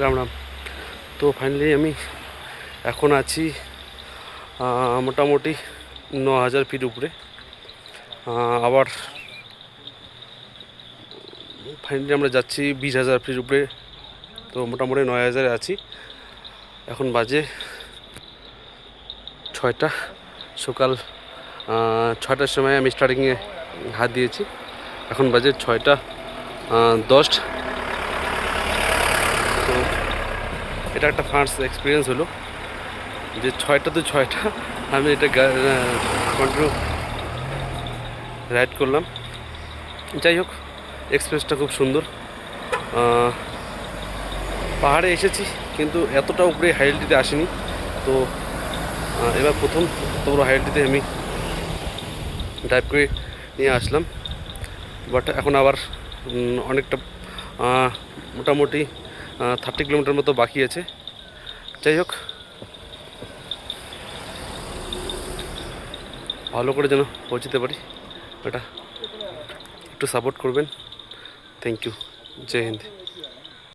রাম রাম। তো ফাইনালি আমি এখন আছি মোটামুটি 9,000 ফিট উপরে। আবার ফাইনালি আমরা যাচ্ছি 20,000 ফিট উপরে। তো মোটামুটি 9,000 আছি। এখন বাজে 6টা, সকাল 6টার সময় আমি স্টার্টিংয়ে হাত দিয়েছি। এখন বাজে 6টা 10। তো এটা একটা ফার্স্ট এক্সপিরিয়েন্স হলো যে 6টা আমি এটা কন্টিনিউ রাইড করলাম। যাই হোক, এক্সপিরিয়েন্সটা খুব সুন্দর। পাহাড়ে এসেছি কিন্তু এতটা উপরে হাইলটিতে আসিনি। তো এবার প্রথম এত বড় হাইলটিতে আমি ড্রাইভ করে নিয়ে আসলাম। বাট এখন আবার অনেকটা মোটামুটি 30 কিলোমিটার মতো বাকি আছে। যাই হোক, ভালো করে যেন পৌঁছতে পারি, এটা একটু সাপোর্ট করবেন। Thank you. জয় হিন্দ।